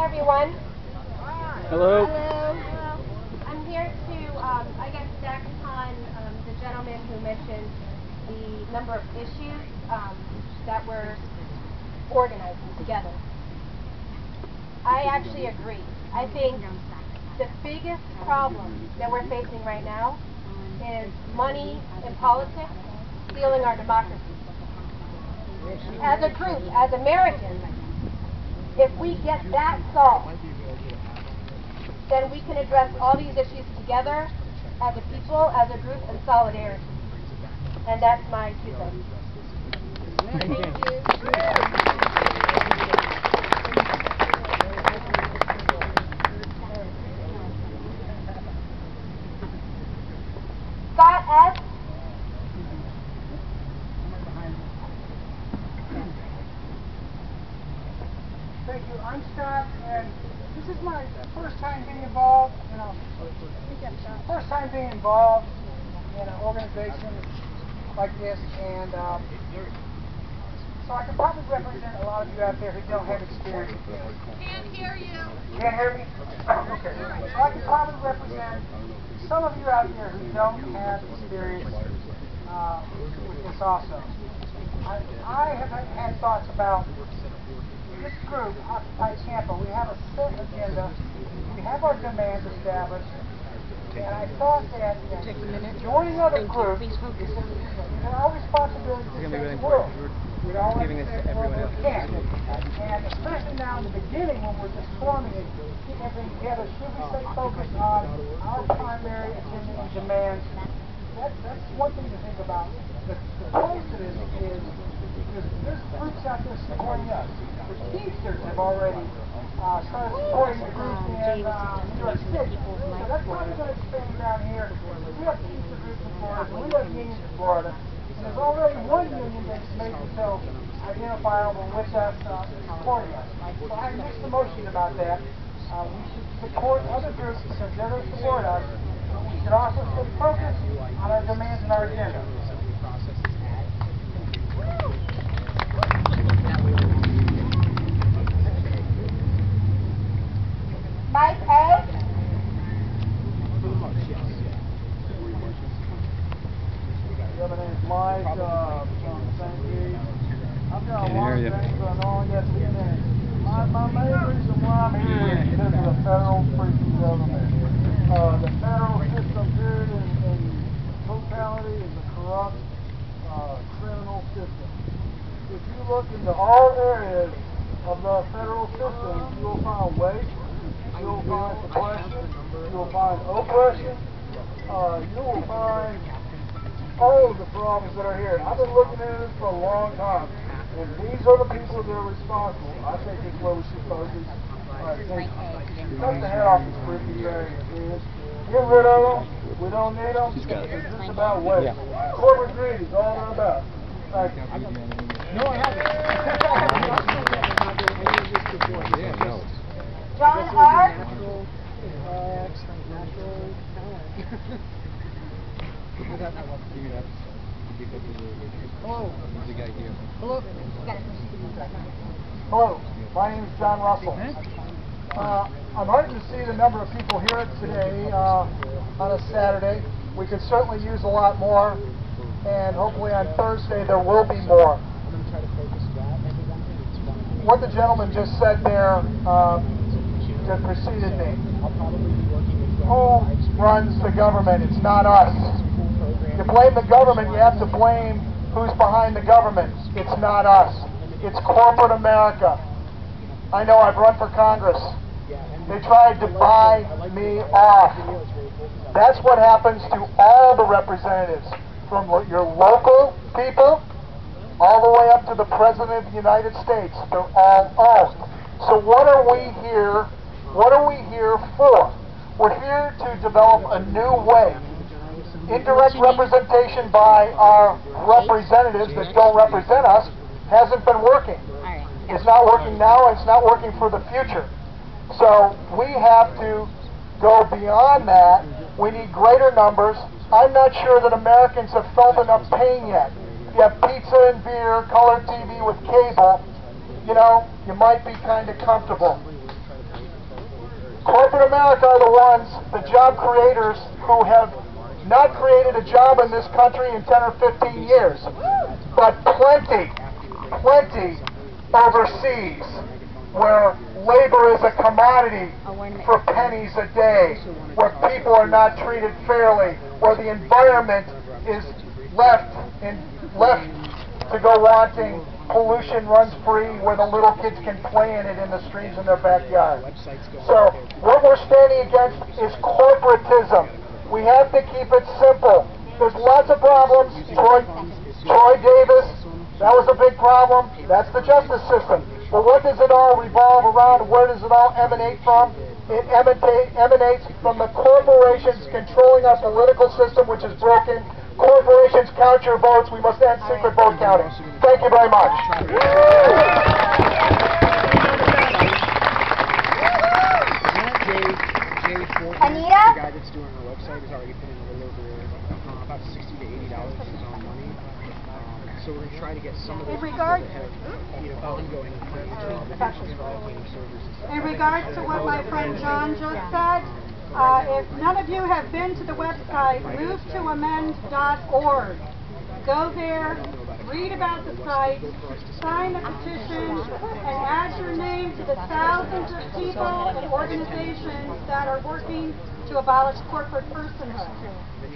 everyone. Hello. Hello. I'm here to, I guess, stack upon the gentleman who mentioned the number of issues that we're organizing together. I actually agree. I think the biggest problem that we're facing right now is money and politics stealing our democracy. As a group, as Americans, if we get that solved, then we can address all these issues together as a people, as a group, in solidarity. And that's my 2 cents. Thank you. Scott S. Thank you. I'm Scott, and this is my first time being involved. First time being involved in an organization like this, and so I can probably represent a lot of you out there who don't have experience. Can't hear you. Can't hear me? Okay. So I can probably represent some of you out there who don't have experience with this also. I have had thoughts about this group, Occupy Tampa. We have a set agenda. We have our demands established. And I thought that joining other groups is our responsibility to save the world. We don't want to save the world, we can't. And especially now in the beginning when we're just forming it, keep everything together, should we stay focused on our primary agenda and demands? That's one thing to think about. The close to this is there's groups out there supporting us. The Teamsters have already started supporting the group in New York City. So that's probably going to expand down here. We have Teamster groups in Florida, and we have unions in Florida. And there's already one union that's made itself identifiable with us, supporting us. So I have mixed emotion about that. We should support other groups because they're going to support us. But we should also stay focused on our demands and our agenda. Mike A. Yeah, my name's Mike. I've got a lot of things going on. Yes, we can. My main reason why I'm here is because of the federal freaking government. The federal system, period, in totality, is a corrupt, criminal system. If you look into all areas of the federal system, you will find waste. You will find suppression, you will find oppression, you will find all of the problems that are here. I've been looking into this for a long time, and these are the people that are responsible. I think this is where we should focus. Cut the head off these freaking barriers. Get rid of them. We don't need them. It's just about waste. Corporate greed is all they're about. Thank you. No, I haven't. John R. Hello. Hello. My name is John Russell. I'm heartened to see the number of people here today on a Saturday. We could certainly use a lot more, and hopefully on Thursday there will be more. What the gentleman just said there that preceded me. Who runs the government? It's not us. You blame the government, you have to blame who's behind the government. It's not us. It's corporate America. I know, I've run for Congress. They tried to buy me off. That's what happens to all the representatives, from your local people all the way up to the President of the United States. They're all owned. So what are we here? What are we here for? We're here to develop a new way. Indirect representation by our representatives that don't represent us hasn't been working. It's not working now, and it's not working for the future. So we have to go beyond that. We need greater numbers. I'm not sure that Americans have felt enough pain yet. If you have pizza and beer, color TV with cable, you know, you might be kind of comfortable. Corporate America are the ones, the job creators, who have not created a job in this country in 10 or 15 years, but plenty overseas, where labor is a commodity for pennies a day, where people are not treated fairly, where the environment is left to go wanting, pollution runs free, where the little kids can play in it in the streams in their backyard. So what we're standing against is corporatism. We have to keep it simple. There's lots of problems. Troy Davis, that was a big problem. That's the justice system. But what does it all revolve around? Where does it all emanate from? It emanates from the corporations controlling our political system, which is broken. Corporations count your votes. We must end secret vote counting. Thank you very much. Anita? The guy that's doing our website is already putting a little over about $60 to $80 of his own money. So we're going to try to get some of those people that have ongoing In regards to what my friend John just said, if none of you have been to the website, movetoamend.org. Go there, read about the site, sign the petition, and add your name to the thousands of people and organizations that are working to abolish corporate personhood.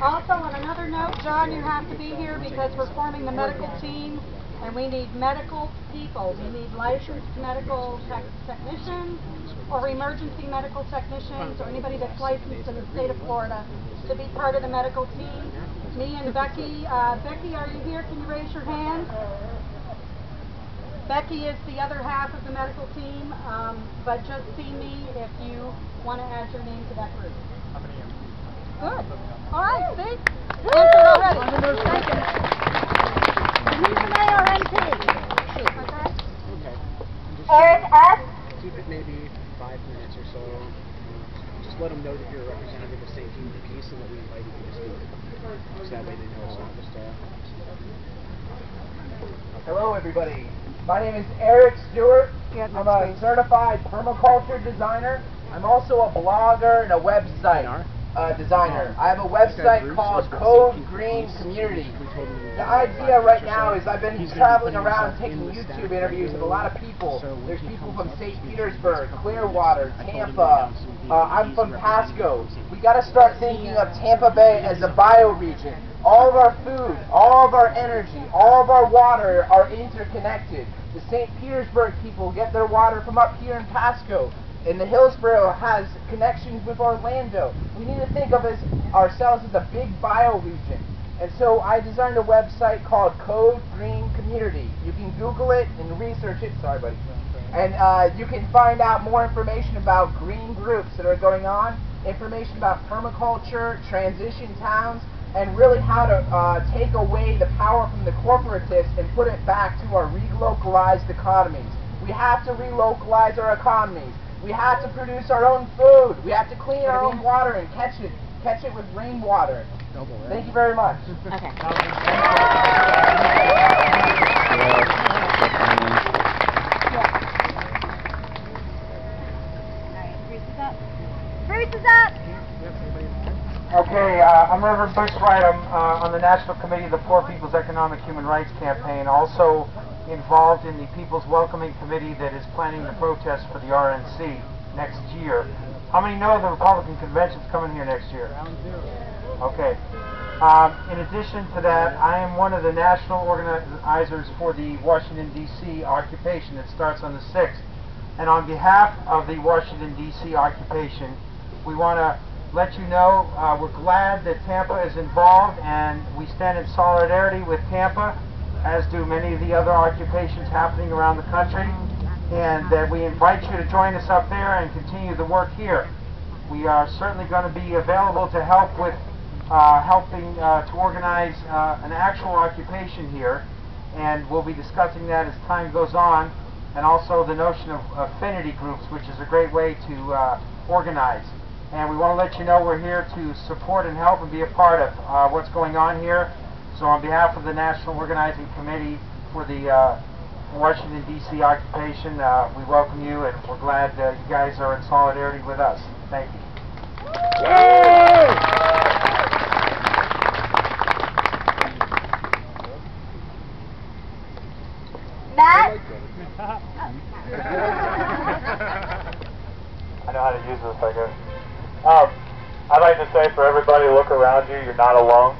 Also, on another note, John, you have to be here because we're forming the medical team, and we need medical people. We need licensed medical technicians or emergency medical technicians or anybody that's licensed in the state of Florida to be part of the medical team. Me and Becky. Becky, are you here? Can you raise your hand? Becky is the other half of the medical team, but just see me if you want to add your name to that group. Good. All right, see? Answered already. Thank you. Who's an ARNP? Okay. Eric S. Keep it maybe 5 minutes or so. Just let them know that you're a representative of St. Human Peace and that we invited you to speak. So that way they know it's not just Hello, everybody. My name is Eric Stewart. I'm a certified permaculture designer. I'm also a blogger and a website designer. I have a website called Code Green Community. The idea right now is I've been traveling around taking YouTube interviews with a lot of people. There's people from St. Petersburg, Clearwater, Tampa. I'm from Pasco. We got to start thinking of Tampa Bay as a bioregion. All of our food, all of our energy, all of our water are interconnected. The St. Petersburg people get their water from up here in Pasco. And the Hillsborough has connections with Orlando. We need to think of ourselves as a big bioregion. And so I designed a website called Code Green Community. You can Google it and research it. Sorry, buddy. And you can find out more information about green groups that are going on, information about permaculture, transition towns, and really how to take away the power from the corporatists and put it back to our relocalized economies. We have to relocalize our economies. We have to produce our own food. We have to clean our own water and catch it with rainwater. Thank you very much. Okay. Bruce is up. Okay, I'm Reverend Bush Wright. I'm on the National Committee of the Poor People's Economic Human Rights Campaign, also involved in the People's Welcoming Committee that is planning the protest for the RNC next year. How many know the Republican convention's coming here next year? Okay. In addition to that, I am one of the national organizers for the Washington, D.C. occupation that starts on the 6th. And on behalf of the Washington, D.C. occupation, we want to let you know we're glad that Tampa is involved, and we stand in solidarity with Tampa, as do many of the other occupations happening around the country, and that we invite you to join us up there and continue the work here. We are certainly going to be available to help with helping to organize an actual occupation here, and we'll be discussing that as time goes on, and also the notion of affinity groups, which is a great way to organize. And we want to let you know we're here to support and help and be a part of what's going on here. So on behalf of the National Organizing Committee for the Washington, D.C. occupation. We welcome you, and we're glad you guys are in solidarity with us. Thank you. Matt? I know how to use this, I guess. I'd like to say for everybody, look around you, you're not alone.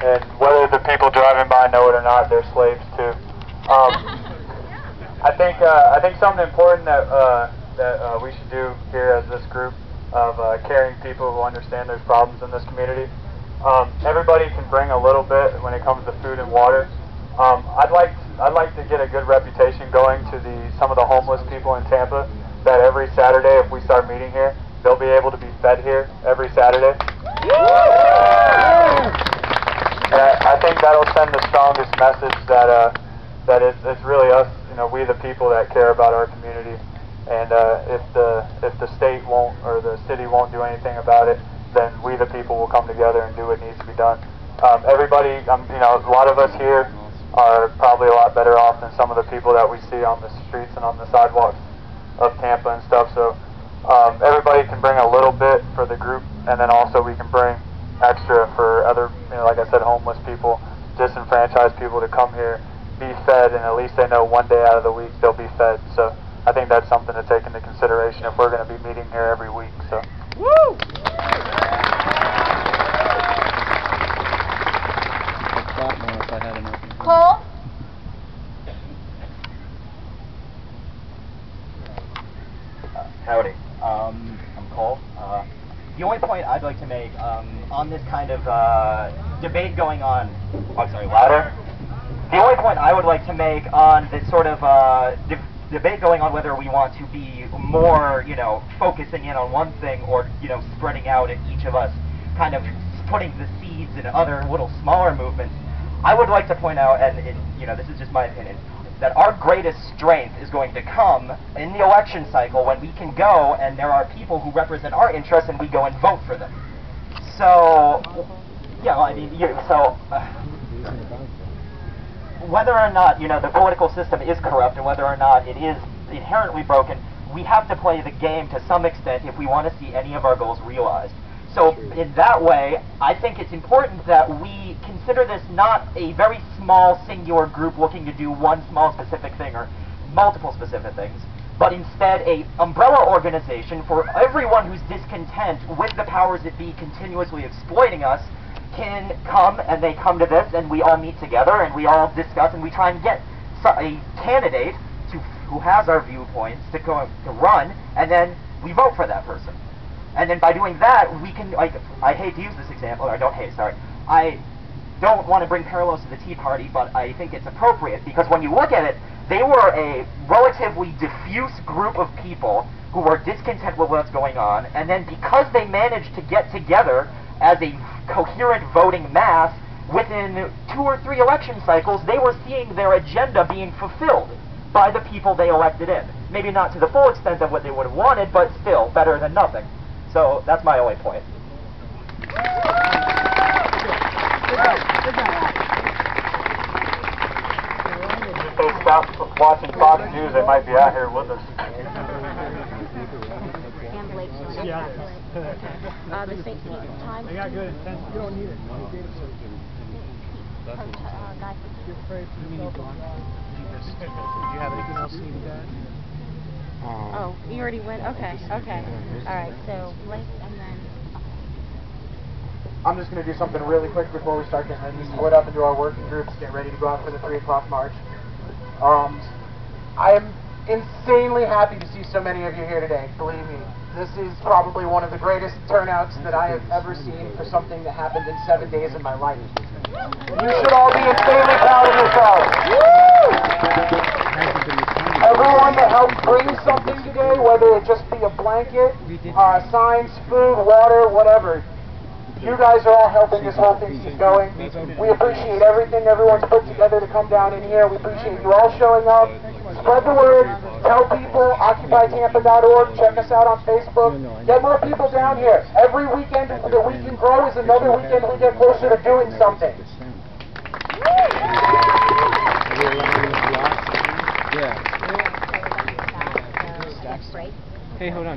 And whether the people driving by know it or not, they're slaves too. I think something important that we should do here as this group of caring people who understand there's problems in this community. Everybody can bring a little bit when it comes to food and water. I'd like to get a good reputation going to some of the homeless people in Tampa, that every Saturday, if we start meeting here, they'll be able to be fed here every Saturday. And I think that'll send the strongest message that it's really us, we the people that care about our community. And if the state won't, or the city won't do anything about it, then we the people will come together and do what needs to be done. Everybody, a lot of us here are probably a lot better off than some of the people that we see on the streets and on the sidewalks of Tampa and stuff. So everybody can bring a little bit for the group, and then also we can bring extra for other, like I said, homeless people, disenfranchised people to come here, be fed, and at least they know one day out of the week they'll be fed. So I think that's something to take into consideration if we're going to be meeting here every week. So. Woo! Cole? Howdy. I'm Cole. The only point I'd like to make on this kind of debate going on, louder. The only point I would like to make on this sort of debate going on whether we want to be more, focusing in on one thing or, spreading out and each of us kind of putting the seeds in other little smaller movements, I would like to point out, and this is just my opinion, that our greatest strength is going to come in the election cycle when we can go and there are people who represent our interests and we go and vote for them. So, whether or not, the political system is corrupt and whether or not it is inherently broken, we have to play the game to some extent if we want to see any of our goals realized. So in that way, I think it's important that we consider this not a very small singular group looking to do one small specific thing or multiple specific things, but instead a umbrella organization for everyone who's discontent with the powers that be continuously exploiting us can come, and they come to this, and we all meet together, and we all discuss, and we try and get a candidate who has our viewpoints to run, and then we vote for that person. And then by doing that, we can, I hate to use this example, or I don't want to bring parallels to the Tea Party, but I think it's appropriate, because when you look at it, they were a relatively diffuse group of people who were discontent with what's going on, and then because they managed to get together as a coherent voting mass, within 2 or 3 election cycles, they were seeing their agenda being fulfilled by the people they elected in. Maybe not to the full extent of what they would have wanted, but still better than nothing. So that's my only point. If they stop watching Fox News, they might be out here with us. Yeah. The same time. They got good attention. You don't need it. You're afraid for yourself. Did you have anything else you need to add? Oh, you already went? Okay, okay. Alright, so Blake and then... I'm just going to do something really quick before we start getting these split up into our working groups, get ready to go out for the 3 o'clock march. I am insanely happy to see so many of you here today, believe me. This is probably one of the greatest turnouts that I have ever seen for something that happened in 7 days in my life. You should all be insanely proud of yourselves. Everyone that helped bring something today, whether it just be a blanket, signs, food, water, whatever, You guys are all helping this whole thing keep going. We appreciate everything everyone's put together to come down in here. We appreciate you all showing up. Spread the word. Tell people. OccupyTampa.org. Check us out on Facebook. Get more people down here. Every weekend that we can grow is another weekend we get closer to doing something. Hey, hold on.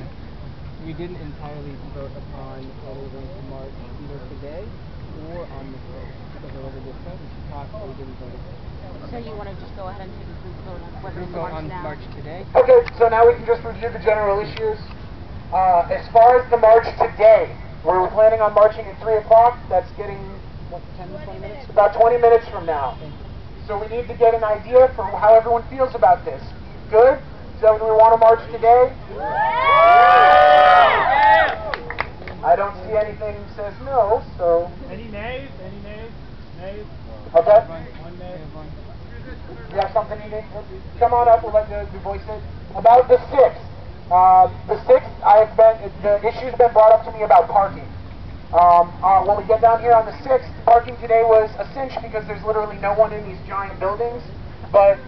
We didn't entirely vote upon whether we're going to march either today or on the vote. Because over this vote, we should talk, but we didn't vote. So you want to just go ahead and take a group vote on whether to march now? March today? Okay, so now we can just review the general issues. As far as the march today, we're planning on marching at 3 o'clock. That's getting, what, 10 to 20 minutes? About 20 minutes from now. So we need to get an idea for how everyone feels about this. Good? So do we want to march today? I don't see anything that says no, so... Any nays? Any nays? Nays? Okay. One nay. You have something you need? Come on up, we'll let you voice it. About the 6th. The 6th, the issue's been brought up to me about parking. When we get down here on the 6th, parking today was a cinch because there's literally no one in these giant buildings. But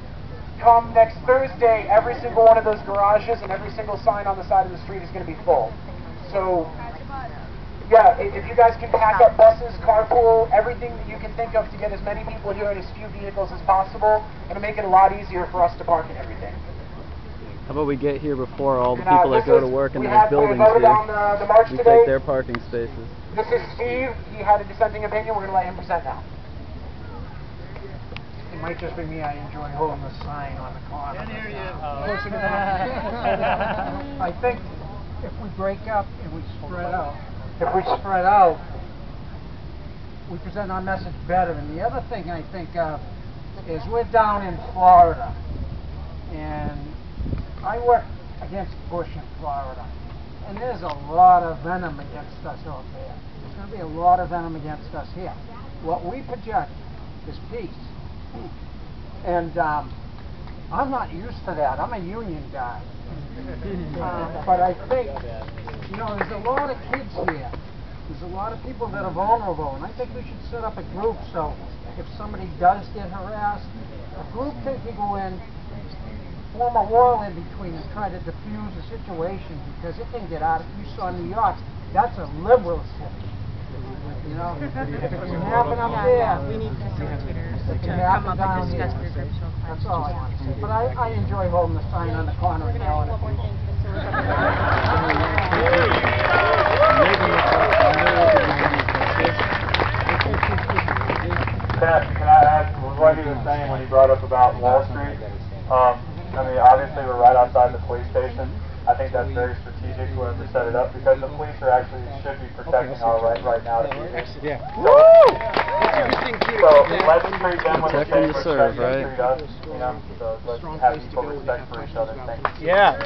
come next Thursday, every single one of those garages and every single sign on the side of the street is going to be full. So, yeah, if you guys can pack up buses, carpool, everything that you can think of to get as many people here in as few vehicles as possible, it'll make it a lot easier for us to park and everything. How about we get here before all the people that go to work in those buildings here. The march we today. take their parking spaces. This is Steve. He had a dissenting opinion. We're going to let him present now. It might just be me. I enjoy holding the sign on the corner. Can't hear you. I think if we break up and we spread out, we present our message better. And the other thing I think of is we're down in Florida, and I work against Bush in Florida, and there's a lot of venom against us out there. There's going to be a lot of venom against us here. What we project is peace. And I'm not used to that. I'm a union guy. But I think, there's a lot of kids here. There's a lot of people that are vulnerable, and I think we should set up a group so if somebody does get harassed, a group can go in, form a wall in between and try to diffuse the situation, because it can get out. If you saw New York, that's a liberal city. If it can happen up there, we need facilitators it to can come happen up down and discuss here. their groups real quick. That's all I want to say. But I enjoy holding the sign on the corner and yelling at people. Can I ask what he was saying when he brought up about Wall Street? I mean, obviously we're right outside the police station. I think that's very strategic for them to set it up because the police should be protecting our right now to be here. Yeah. So let's treat them with the same respect they treat us. So let's have equal respect for each other. Thank you. Yeah.